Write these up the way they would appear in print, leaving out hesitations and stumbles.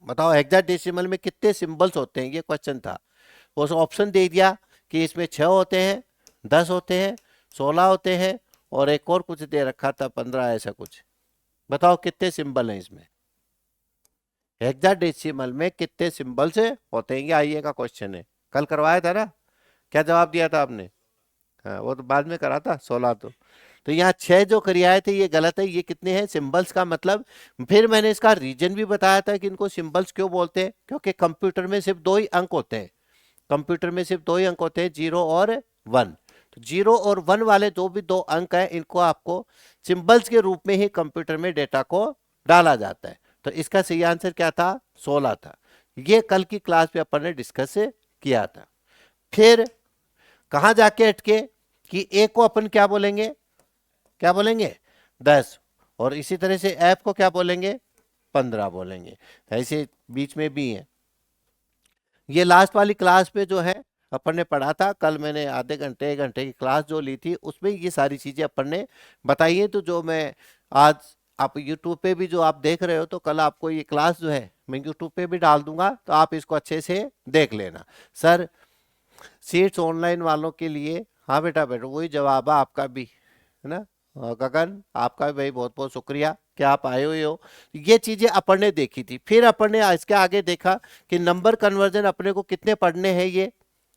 बताओ हेक्साडेसिमल में कितने सिंबल्स होते हैं, ये क्वेश्चन था। उस ऑप्शन दे दिया कि इसमें 6 होते हैं, 10 होते हैं, 16 होते हैं, और एक और कुछ दे रखा था 15 ऐसा कुछ। बताओ कितने सिंबल हैं इसमें, हेक्साडेसिमल में कितने सिंबल से होते हैं, ये आइए का क्वेश्चन है। कल करवाया था ना, क्या जवाब दिया था आपने? हाँ वो तो बाद में करा था 16 तो यहाँ 6 जो करियाए थे ये गलत है। ये कितने हैं सिंबल्स का मतलब, फिर मैंने इसका रीजन भी बताया था कि इनको सिंबल्स क्यों बोलते हैं, क्योंकि कंप्यूटर में सिर्फ 2 ही अंक होते हैं। कंप्यूटर में सिर्फ 2 ही अंक होते हैं, 0 और 1। तो 0 और 1 वाले जो भी 2 अंक है इनको आपको सिंबल्स के रूप में ही कंप्यूटर में डेटा को डाला जाता है। तो इसका सही आंसर क्या था, 16 था। ये कल की क्लास में अपन ने डिस्कस किया था। फिर कहां जाके अटके कि ए को अपन क्या बोलेंगे, क्या बोलेंगे 10, और इसी तरह से एफ को क्या बोलेंगे 15 बोलेंगे। ऐसे बीच में भी है। ये लास्ट वाली क्लास में जो है अपन ने पढ़ा था, कल मैंने आधे घंटे 1 घंटे की क्लास जो ली थी उसमें ये सारी चीजें अपन ने बताई है। तो जो मैं आज आप यूट्यूब पे भी जो आप देख रहे हो, तो कल आपको ये क्लास जो है मैं यूट्यूब पे भी डाल दूंगा, तो आप इसको अच्छे से देख लेना। सर सीट्स ऑनलाइन वालों के लिए, हाँ बेटा बेटा वही जवाब है आपका भी, है ना। गगन आपका भी भाई बहुत बहुत शुक्रिया कि आप आए हुए हो। ये चीजें अपन ने देखी थी। फिर अपन ने इसके आगे देखा कि नंबर कन्वर्जन अपने को कितने पढ़ने हैं, ये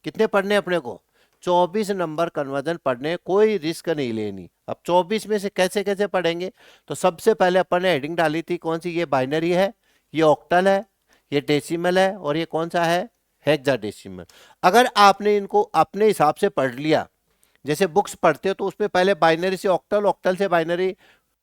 कितने पढ़ने अपने को 24 नंबर कन्वर्जन पढ़ने, कोई रिस्क नहीं लेनी। अब 24 में से कैसे कैसे पढ़ेंगे, तो सबसे पहले अपन ने हेडिंग डाली थी कौन सी, ये बाइनरी है, ये ऑक्टल है, ये डेसिमल है, और ये कौन सा है हेक्साडेसिमल। अगर आपने इनको अपने हिसाब से पढ़ लिया, जैसे बुक्स पढ़ते हो तो उसमें पहले बाइनरी से ऑक्टल, ऑक्टल से बाइनरी,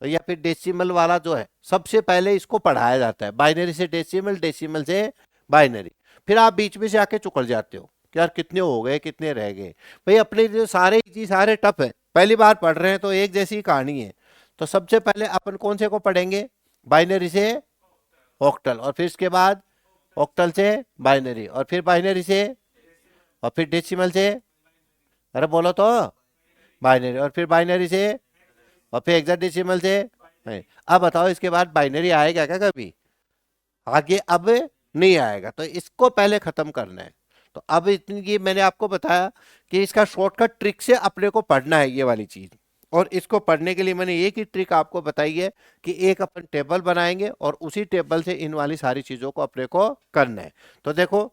या फिर डेसिमल वाला जो है सबसे पहले इसको पढ़ाया जाता है, बाइनरी से डेसिमल, डेसिमल से बाइनरी। फिर आप बीच में से आके चुकल जाते हो कि यार कितने हो गए कितने रह गए। भाई अपने जो सारे चीज सारे टफ है, पहली बार पढ़ रहे हैं तो एक जैसी कहानी है। तो सबसे पहले अपन कौन से को पढ़ेंगे, बाइनरी से ऑक्टल, और फिर इसके बाद ऑक्टल से बाइनरी, और फिर बाइनरी से, और फिर डेसिमल से, अरे बोलो तो, बाइनरी, और फिर बाइनरी से, और फिर हेक्साडेसिमल से। नहीं, अब बताओ इसके बाद बाइनरी आएगा क्या कभी आगे? अब नहीं आएगा। तो इसको पहले खत्म करना है। तो अब इतनी ये मैंने आपको बताया कि इसका शॉर्टकट ट्रिक से अपने को पढ़ना है ये वाली चीज। और इसको पढ़ने के लिए मैंने एक ही ट्रिक आपको बताई है कि एक अपन टेबल बनाएंगे और उसी टेबल से इन वाली सारी चीजों को अपने को करना है। तो देखो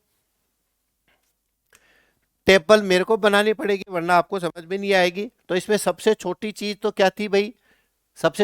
टेबल मेरे को बनानी पड़ेगी वरना आपको समझ में नहीं आएगी। तो इसमें सबसे छोटी चीज तो क्या थी भाई, सबसे